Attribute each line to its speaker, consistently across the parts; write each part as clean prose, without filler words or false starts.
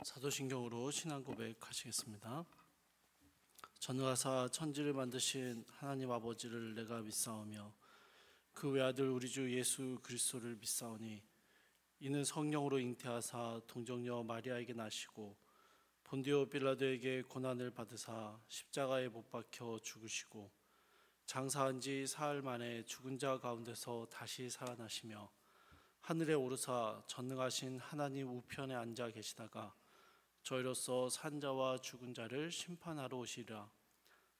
Speaker 1: 사도신경으로 신앙 고백하시겠습니다. 전능하사 천지를 만드신 하나님 아버지를 내가 믿사오며 그 외아들 우리 주 예수 그리스도를 믿사오니 이는 성령으로 잉태하사 동정녀 마리아에게 나시고 본디오 빌라도에게 고난을 받으사 십자가에 못 박혀 죽으시고 장사한 지 사흘 만에 죽은 자 가운데서 다시 살아나시며 하늘에 오르사 전능하신 하나님 우편에 앉아 계시다가 저희로서 산 자와 죽은 자를 심판하러 오시리라.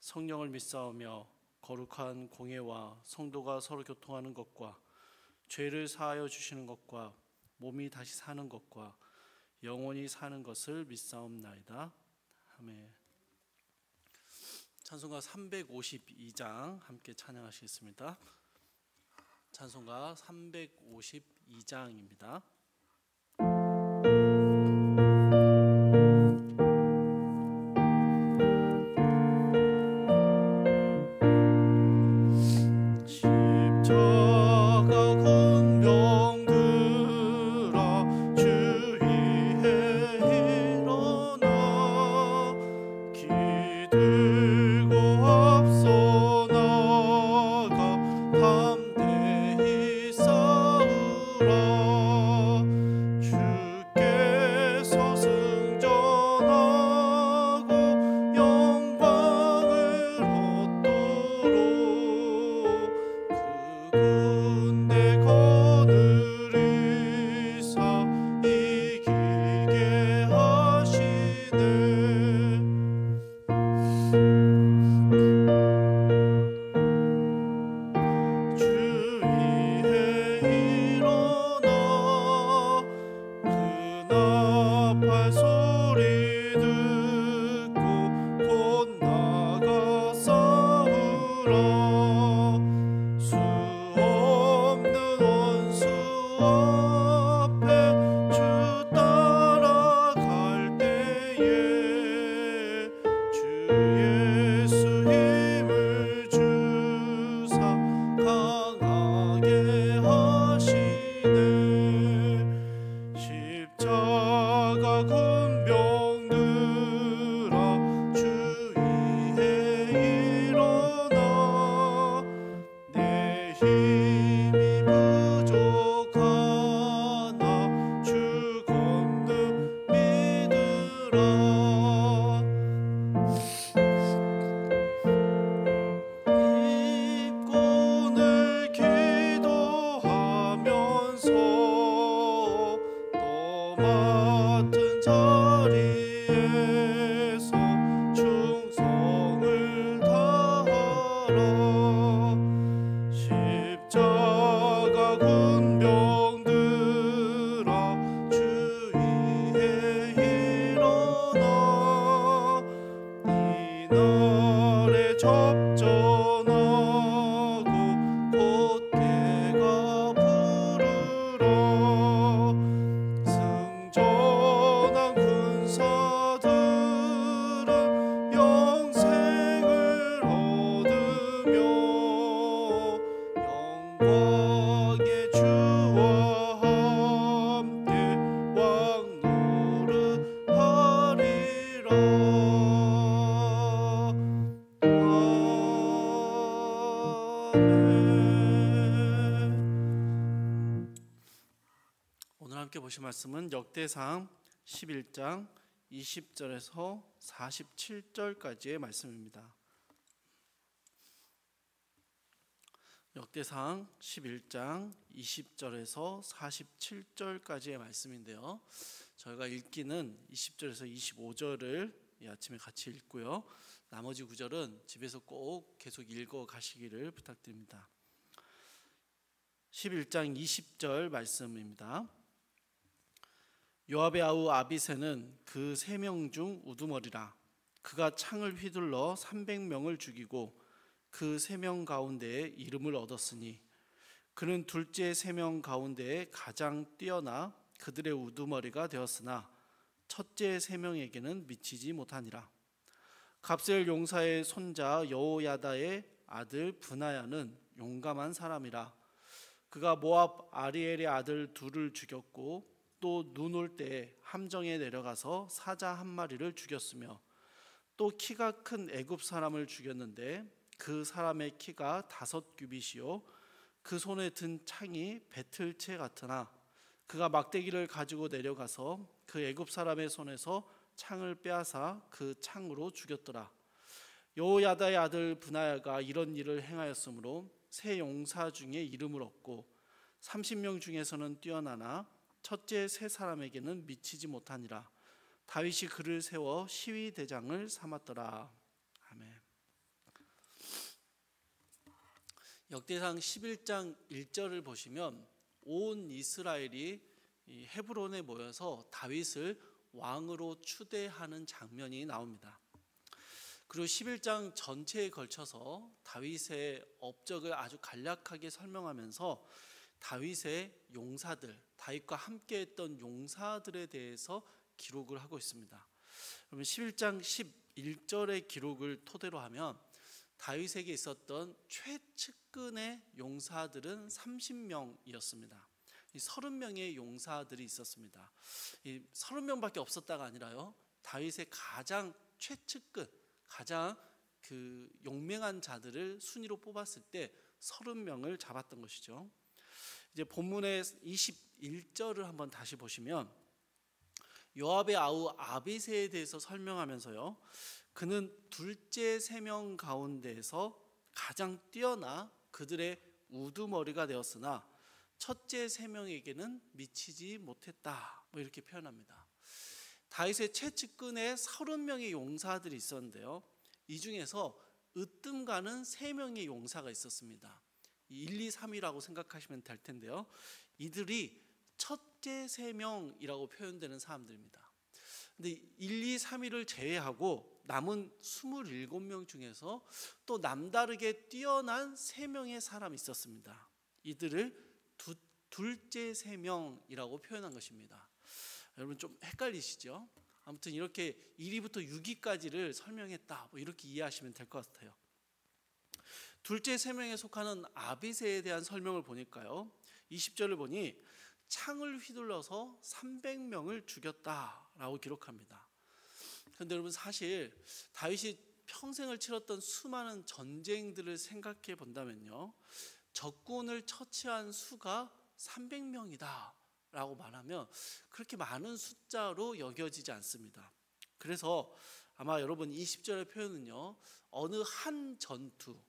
Speaker 1: 성령을 믿사오며 거룩한 공예와 성도가 서로 교통하는 것과 죄를 사하여 주시는 것과 몸이 다시 사는 것과 영원히 사는 것을 믿사옵나이다. 아멘. 찬송가 352장 함께 찬양하시겠습니다. 찬송가 352장입니다. 오늘 함께 보실 말씀은 역대상 11장 20절에서 47절까지의 말씀입니다. 역대상 11장 20절에서 47절까지의 말씀인데요. 저희가 읽기는 20절에서 25절을 아침에 같이 읽고요. 나머지 구절은 집에서 꼭 계속 읽어 가시기를 부탁드립니다. 11장 20절 말씀입니다. 요압의 아우 아비새는 그 3명 중 우두머리라. 그가 창을 휘둘러 300명을 죽이고 그 3명 가운데에 이름을 얻었으니 그는 둘째 3명 가운데에 가장 뛰어나 그들의 우두머리가 되었으나 첫째 3명에게는 미치지 못하니라. 갑셀 용사의 손자 여호야다의 아들 브나야는 용감한 사람이라. 그가 모압 아리엘의 아들 둘을 죽였고 또 눈 올 때 함정에 내려가서 사자 한 마리를 죽였으며 또 키가 큰 애굽 사람을 죽였는데 그 사람의 키가 5규빗이요 그 손에 든 창이 배틀채 같으나 그가 막대기를 가지고 내려가서 그 애굽 사람의 손에서 창을 빼앗아 그 창으로 죽였더라. 여호야다의 아들 브나야가 이런 일을 행하였으므로 세 용사 중에 이름을 얻고 30명 중에서는 뛰어나나 첫째 세 사람에게는 미치지 못하니라. 다윗이 그를 세워 시위 대장을 삼았더라. 아멘. 역대상 11장 1절을 보시면 온 이스라엘이 헤브론에 모여서 다윗을 왕으로 추대하는 장면이 나옵니다. 그리고 11장 전체에 걸쳐서 다윗의 업적을 아주 간략하게 설명하면서 다윗의 용사들, 다윗과 함께했던 용사들에 대해서 기록을 하고 있습니다. 그러면 11장 11절의 기록을 토대로 하면 다윗에게 있었던 최측근의 용사들은 30명이었습니다. 30명의 용사들이 있었습니다. 30명밖에 없었다가 아니라요, 다윗의 가장 최측근, 가장 그 용맹한 자들을 순위로 뽑았을 때 30명을 잡았던 것이죠. 이제 본문의 21절을 한번 다시 보시면 요압의 아우 아비새에 대해서 설명하면서요, 그는 둘째 3명 가운데에서 가장 뛰어나 그들의 우두머리가 되었으나 첫째 3명에게는 미치지 못했다, 이렇게 표현합니다. 다윗의 최측근에 30명의 용사들이 있었는데요, 이 중에서 으뜸 가는 3명의 용사가 있었습니다. 1, 2, 3이라고 생각하시면 될 텐데요, 이들이 첫째 3명이라고 표현되는 사람들입니다. 근데 1, 2, 3위를 제외하고 남은 27명 중에서 또 남다르게 뛰어난 3명의 사람이 있었습니다. 이들을 둘째 3명이라고 표현한 것입니다. 여러분 좀 헷갈리시죠? 아무튼 이렇게 1위부터 6위까지를 설명했다, 이렇게 이해하시면 될 것 같아요. 둘째 3명에 속하는 아비새에 대한 설명을 보니까요, 20절을 보니 창을 휘둘러서 300명을 죽였다라고 기록합니다. 그런데 여러분, 사실 다윗이 평생을 치렀던 수많은 전쟁들을 생각해 본다면요, 적군을 처치한 수가 300명이다 라고 말하면 그렇게 많은 숫자로 여겨지지 않습니다. 그래서 아마 여러분 20절의 표현은요, 어느 한 전투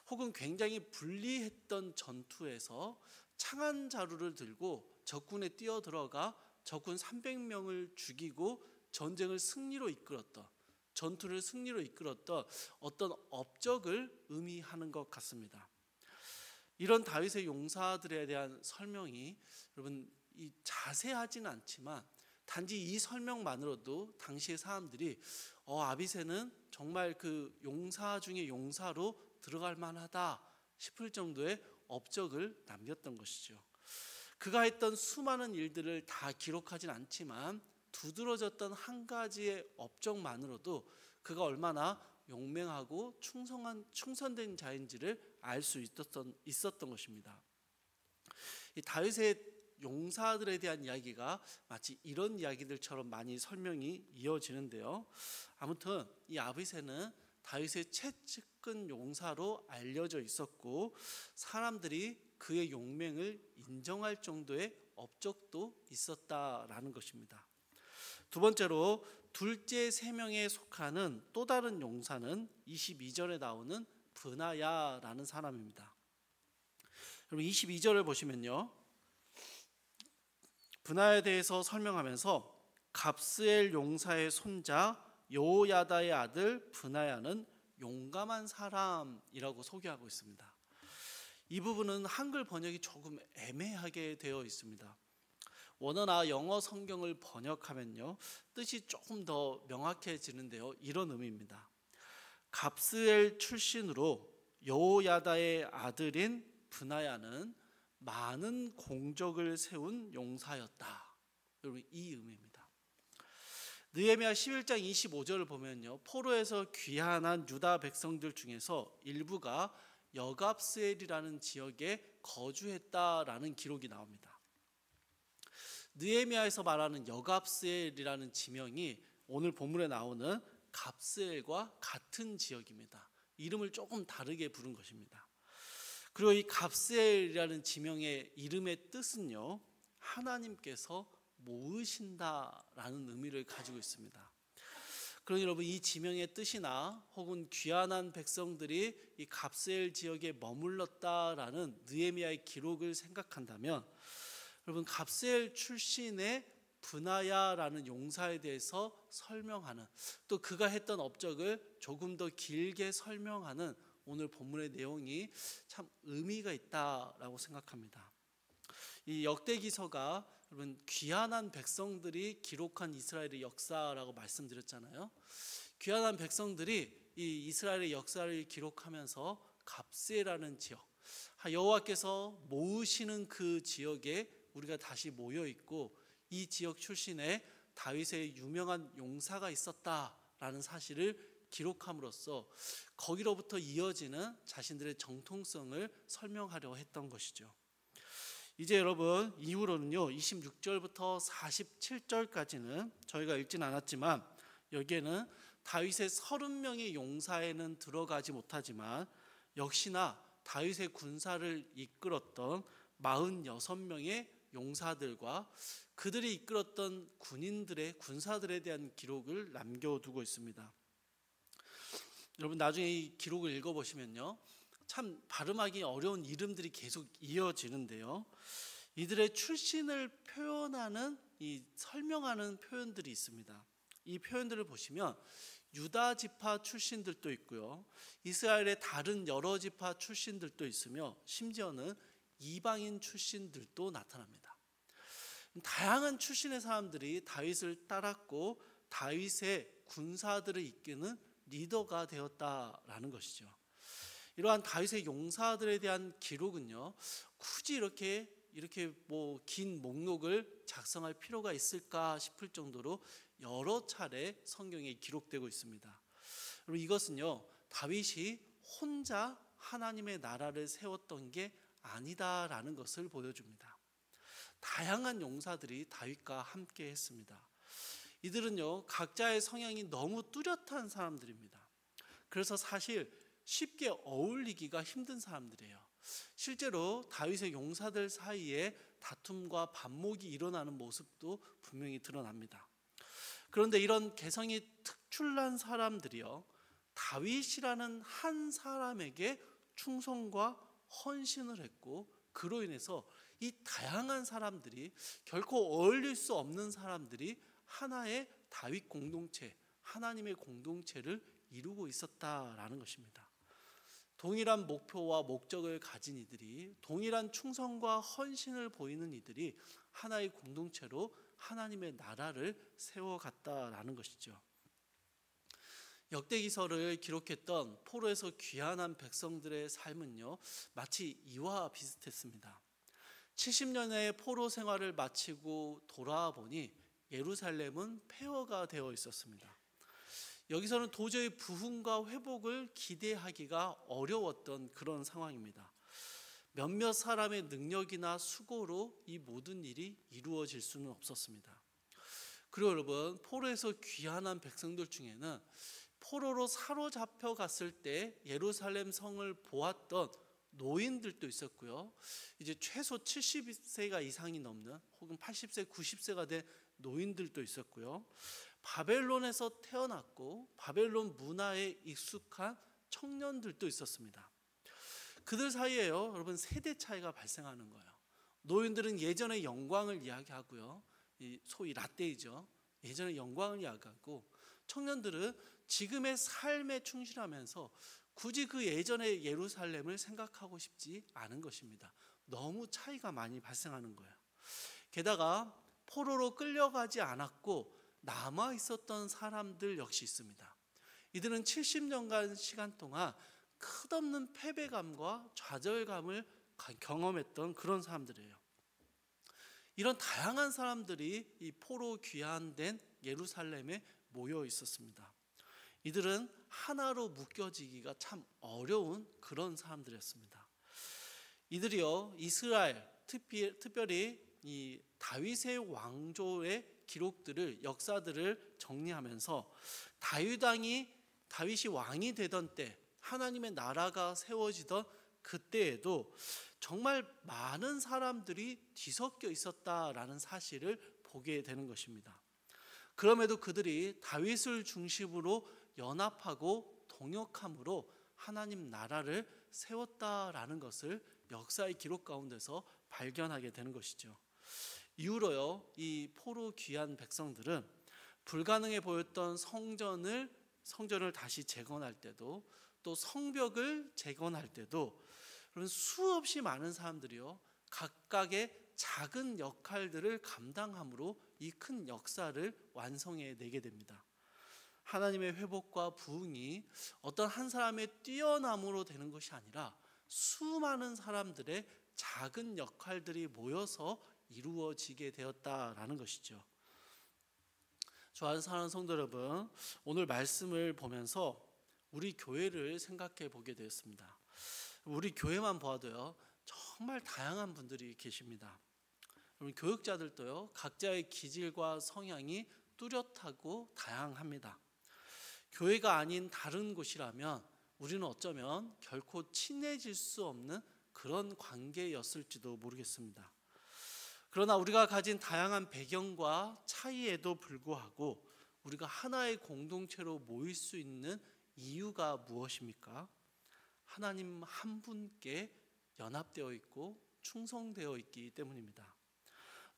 Speaker 1: 혹은 굉장히 불리했던 전투에서 창한 자루를 들고 적군에 뛰어들어가 적군 300명을 죽이고 전쟁을 승리로 이끌었던, 전투를 승리로 이끌었던 어떤 업적을 의미하는 것 같습니다. 이런 다윗의 용사들에 대한 설명이 여러분 자세하지는 않지만 단지 이 설명만으로도 당시의 사람들이 아비새는 정말 그 용사 중에 용사로 들어갈 만하다 싶을 정도의 업적을 남겼던 것이죠. 그가 했던 수많은 일들을 다 기록하진 않지만 두드러졌던 한 가지의 업적만으로도 그가 얼마나 용맹하고 충성된 자인지를 알 수 있었던 것입니다. 이 다윗의 용사들에 대한 이야기가 마치 이런 이야기들처럼 많이 설명이 이어지는데요, 아무튼 이 아비새는 다윗의 최측근 용사로 알려져 있었고 사람들이 그의 용맹을 인정할 정도의 업적도 있었다라는 것입니다. 두 번째로 둘째 3명에 속하는 또 다른 용사는 22절에 나오는 브나야라는 사람입니다. 여러분 22절을 보시면요, 브나야에 대해서 설명하면서 갑스엘 용사의 손자 여호야다의 아들 브나야는 용감한 사람이라고 소개하고 있습니다. 이 부분은 한글 번역이 조금 애매하게 되어 있습니다. 원어나 영어 성경을 번역하면요, 뜻이 조금 더 명확해지는데요, 이런 의미입니다. 갑스엘 출신으로 여호야다의 아들인 브나야는 많은 공적을 세운 용사였다. 여러분 이 의미입니다. 느헤미야 11장 25절을 보면요, 포로에서 귀환한 유다 백성들 중에서 일부가 여갑스엘이라는 지역에 거주했다라는 기록이 나옵니다. 느헤미야에서 말하는 여갑스엘이라는 지명이 오늘 본문에 나오는 갑스엘과 같은 지역입니다. 이름을 조금 다르게 부른 것입니다. 그리고 이 갑스엘이라는 지명의 이름의 뜻은요, 하나님께서 모으신다라는 의미를 가지고 있습니다. 그러니 여러분, 이 지명의 뜻이나 혹은 귀환한 백성들이 이 갑스엘 지역에 머물렀다라는 느헤미야의 기록을 생각한다면, 여러분, 갑스엘 출신의 브나야라는 용사에 대해서 설명하는, 또 그가 했던 업적을 조금 더 길게 설명하는 오늘 본문의 내용이 참 의미가 있다라고 생각합니다. 이 역대기서가 여러분 귀환한 백성들이 기록한 이스라엘의 역사라고 말씀드렸잖아요. 귀환한 백성들이 이 이스라엘의 역사를 기록하면서 갑스엘이라는 지역, 여호와께서 모으시는 그 지역에 우리가 다시 모여 있고, 이 지역 출신에 다윗의 유명한 용사가 있었다라는 사실을 기록함으로써 거기로부터 이어지는 자신들의 정통성을 설명하려 했던 것이죠. 이제 여러분, 이후로는요 26절부터 47절까지는 저희가 읽진 않았지만, 여기에는 다윗의 30명의 용사에는 들어가지 못하지만 역시나 다윗의 군사를 이끌었던 46명의 용사들과 그들이 이끌었던 군사들에 대한 기록을 남겨두고 있습니다. 여러분, 나중에 이 기록을 읽어보시면요, 참 발음하기 어려운 이름들이 계속 이어지는데요, 이들의 출신을 표현하는, 설명하는 표현들이 있습니다. 이 표현들을 보시면 유다 지파 출신들도 있고요, 이스라엘의 다른 여러 지파 출신들도 있으며, 심지어는 이방인 출신들도 나타납니다. 다양한 출신의 사람들이 다윗을 따랐고 다윗의 군사들을 이끄는 리더가 되었다라는 것이죠. 이러한 다윗의 용사들에 대한 기록은요, 굳이 이렇게 긴 목록을 작성할 필요가 있을까 싶을 정도로 여러 차례 성경에 기록되고 있습니다. 그리고 이것은요, 다윗이 혼자 하나님의 나라를 세웠던 게 아니다라는 것을 보여줍니다. 다양한 용사들이 다윗과 함께 했습니다. 이들은요, 각자의 성향이 너무 뚜렷한 사람들입니다. 그래서 사실 쉽게 어울리기가 힘든 사람들이에요. 실제로 다윗의 용사들 사이에 다툼과 반목이 일어나는 모습도 분명히 드러납니다. 그런데 이런 개성이 특출난 사람들이요, 다윗이라는 한 사람에게 충성과 헌신을 했고, 그로 인해서 이 다양한 사람들이, 결코 어울릴 수 없는 사람들이 하나의 다윗 공동체, 하나님의 공동체를 이루고 있었다라는 것입니다. 동일한 목표와 목적을 가진 이들이, 동일한 충성과 헌신을 보이는 이들이 하나의 공동체로 하나님의 나라를 세워갔다라는 것이죠. 역대기서를 기록했던 포로에서 귀환한 백성들의 삶은요, 마치 이와 비슷했습니다. 70년의 포로 생활을 마치고 돌아와 보니 예루살렘은 폐허가 되어 있었습니다. 여기서는 도저히 부흥과 회복을 기대하기가 어려웠던 그런 상황입니다. 몇몇 사람의 능력이나 수고로 이 모든 일이 이루어질 수는 없었습니다. 그리고 여러분, 포로에서 귀환한 백성들 중에는 포로로 사로잡혀 갔을 때 예루살렘 성을 보았던 노인들도 있었고요, 이제 최소 70세가 이상이 넘는, 혹은 80세, 90세가 된 노인들도 있었고요, 바벨론에서 태어났고 바벨론 문화에 익숙한 청년들도 있었습니다. 그들 사이에요, 여러분, 세대 차이가 발생하는 거예요. 노인들은 예전의 영광을 이야기하고요, 소위 라떼이죠, 예전의 영광을 이야기하고, 청년들은 지금의 삶에 충실하면서 굳이 그 예전의 예루살렘을 생각하고 싶지 않은 것입니다. 너무 차이가 많이 발생하는 거예요. 게다가 포로로 끌려가지 않았고 남아 있었던 사람들 역시 있습니다. 이들은 70년간 시간 동안 끝없는 패배감과 좌절감을 경험했던 그런 사람들이에요. 이런 다양한 사람들이 이 포로 귀환된 예루살렘에 모여 있었습니다. 이들은 하나로 묶여지기가 참 어려운 그런 사람들이었습니다. 이들이요, 이스라엘, 특별히 이 다윗의 왕조의 기록들을, 역사들을 정리하면서 다윗이 왕이 되던 때, 하나님의 나라가 세워지던 그때에도 정말 많은 사람들이 뒤섞여 있었다라는 사실을 보게 되는 것입니다. 그럼에도 그들이 다윗을 중심으로 연합하고 동역함으로 하나님 나라를 세웠다라는 것을 역사의 기록 가운데서 발견하게 되는 것이죠. 이후로요, 이 포로 귀한 백성들은 불가능해 보였던 성전을 다시 재건할 때도, 또 성벽을 재건할 때도 수없이 많은 사람들이요, 각각의 작은 역할들을 감당함으로 이 큰 역사를 완성해 내게 됩니다. 하나님의 회복과 부흥이 어떤 한 사람의 뛰어남으로 되는 것이 아니라 수많은 사람들의 작은 역할들이 모여서 이루어지게 되었다라는 것이죠. 좋아하는 사랑하는 성도 여러분, 오늘 말씀을 보면서 우리 교회를 생각해 보게 되었습니다. 우리 교회만 보아도요, 정말 다양한 분들이 계십니다. 여러분, 교육자들도요, 각자의 기질과 성향이 뚜렷하고 다양합니다. 교회가 아닌 다른 곳이라면 우리는 어쩌면 결코 친해질 수 없는 그런 관계였을지도 모르겠습니다. 그러나 우리가 가진 다양한 배경과 차이에도 불구하고 우리가 하나의 공동체로 모일 수 있는 이유가 무엇입니까? 하나님 한 분께 연합되어 있고 충성되어 있기 때문입니다.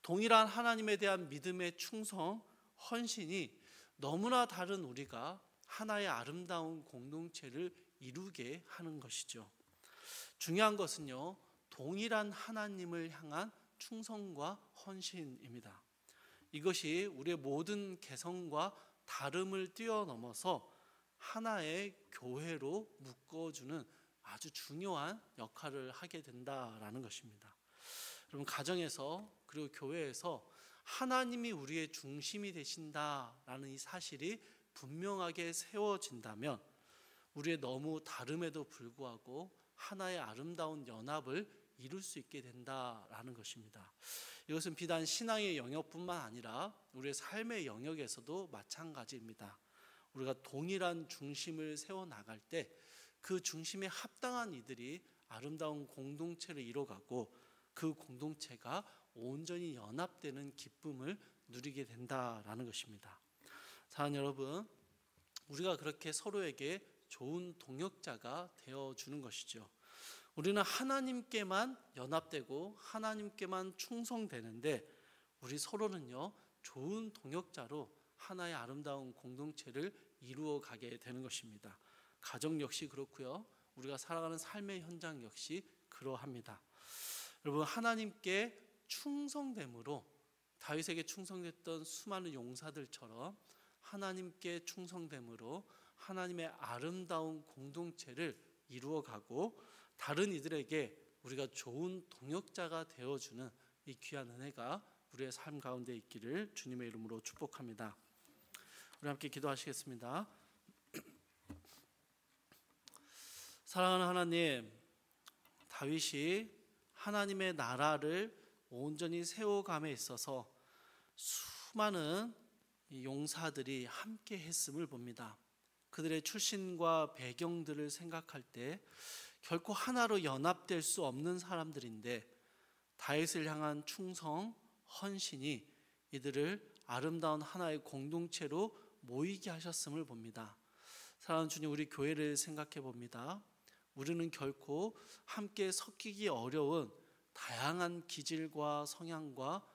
Speaker 1: 동일한 하나님에 대한 믿음의 충성, 헌신이 너무나 다른 우리가 하나의 아름다운 공동체를 이루게 하는 것이죠. 중요한 것은요, 동일한 하나님을 향한 충성과 헌신입니다. 이것이 우리의 모든 개성과 다름을 뛰어넘어서 하나의 교회로 묶어주는 아주 중요한 역할을 하게 된다라는 것입니다. 여러분, 가정에서 그리고 교회에서 하나님이 우리의 중심이 되신다라는 이 사실이 분명하게 세워진다면 우리의 너무 다름에도 불구하고 하나의 아름다운 연합을 이룰 수 있게 된다라는 것입니다. 이것은 비단 신앙의 영역뿐만 아니라 우리의 삶의 영역에서도 마찬가지입니다. 우리가 동일한 중심을 세워나갈 때 그 중심에 합당한 이들이 아름다운 공동체를 이뤄가고 그 공동체가 온전히 연합되는 기쁨을 누리게 된다라는 것입니다. 사랑하는 여러분, 우리가 그렇게 서로에게 좋은 동역자가 되어주는 것이죠. 우리는 하나님께만 연합되고 하나님께만 충성되는데 우리 서로는요, 좋은 동역자로 하나의 아름다운 공동체를 이루어 가게 되는 것입니다. 가정 역시 그렇고요, 우리가 살아가는 삶의 현장 역시 그러합니다. 여러분, 하나님께 충성됨으로 다윗에게 충성됐던 수많은 용사들처럼 하나님께 충성됨으로 하나님의 아름다운 공동체를 이루어가고 다른 이들에게 우리가 좋은 동역자가 되어주는 이 귀한 은혜가 우리의 삶 가운데 있기를 주님의 이름으로 축복합니다. 우리 함께 기도하시겠습니다. 사랑하는 하나님, 다윗이 하나님의 나라를 온전히 세워감에 있어서 수많은 용사들이 함께 했음을 봅니다. 그들의 출신과 배경들을 생각할 때 결코 하나로 연합될 수 없는 사람들인데 다윗을 향한 충성, 헌신이 이들을 아름다운 하나의 공동체로 모이게 하셨음을 봅니다. 사랑하는 주님, 우리 교회를 생각해 봅니다. 우리는 결코 함께 섞이기 어려운 다양한 기질과 성향과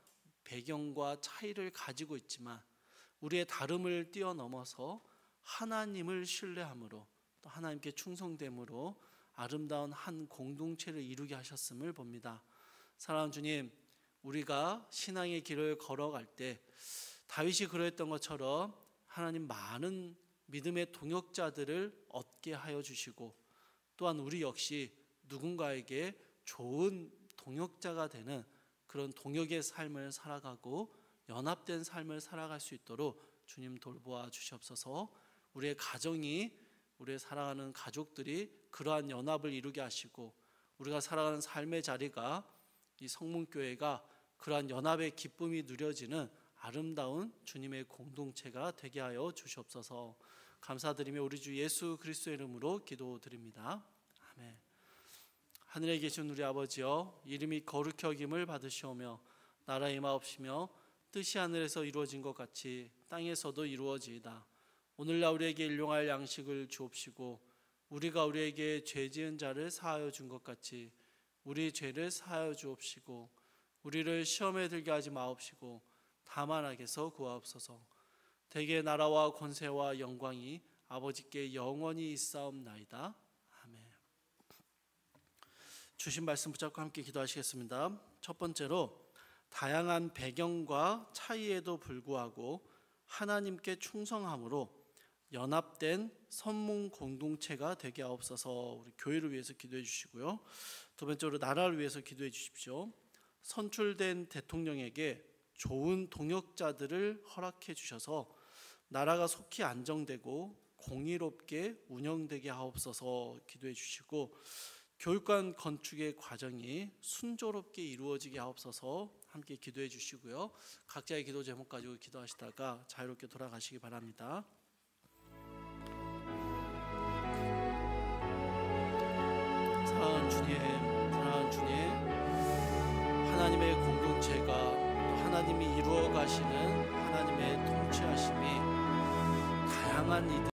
Speaker 1: 배경과 차이를 가지고 있지만 우리의 다름을 뛰어넘어서 하나님을 신뢰함으로 또 하나님께 충성됨으로 아름다운 한 공동체를 이루게 하셨음을 봅니다. 사랑하는 주님, 우리가 신앙의 길을 걸어갈 때 다윗이 그러했던 것처럼 하나님 많은 믿음의 동역자들을 얻게 하여 주시고 또한 우리 역시 누군가에게 좋은 동역자가 되는 그런 동역의 삶을 살아가고 연합된 삶을 살아갈 수 있도록 주님 돌보아 주시옵소서. 우리의 가정이, 우리의 살아가는 가족들이 그러한 연합을 이루게 하시고 우리가 살아가는 삶의 자리가 이 성문교회가 그러한 연합의 기쁨이 누려지는 아름다운 주님의 공동체가 되게 하여 주시옵소서. 감사드리며 우리 주 예수 그리스도의 이름으로 기도드립니다. 아멘. 하늘에 계신 우리 아버지여, 이름이 거룩히 여김을 받으시오며 나라 임하옵시며 뜻이 하늘에서 이루어진 것 같이 땅에서도 이루어지이다. 오늘날 우리에게 일용할 양식을 주옵시고 우리가 우리에게 죄 지은 자를 사하여 준 것 같이 우리 죄를 사하여 주옵시고 우리를 시험에 들게 하지 마옵시고 다만 악에서 구하옵소서. 대개 나라와 권세와 영광이 아버지께 영원히 있사옵나이다. 아멘. 주신 말씀 붙잡고 함께 기도하시겠습니다. 첫 번째로, 다양한 배경과 차이에도 불구하고 하나님께 충성함으로 연합된 선문 공동체가 되게 하옵소서. 우리 교회를 위해서 기도해 주시고요. 두 번째로, 나라를 위해서 기도해 주십시오. 선출된 대통령에게 좋은 동역자들을 허락해 주셔서 나라가 속히 안정되고 공의롭게 운영되게 하옵소서 기도해 주시고, 교육관 건축의 과정이 순조롭게 이루어지게 하옵소서 함께 기도해 주시고요. 각자의 기도 제목 가지고 기도하시다가 자유롭게 돌아가시기 바랍니다. 사랑하는 주님, 하나님의 공동체가 또 하나님이 이루어 가시는 하나님의 통치하심이 다양한 이들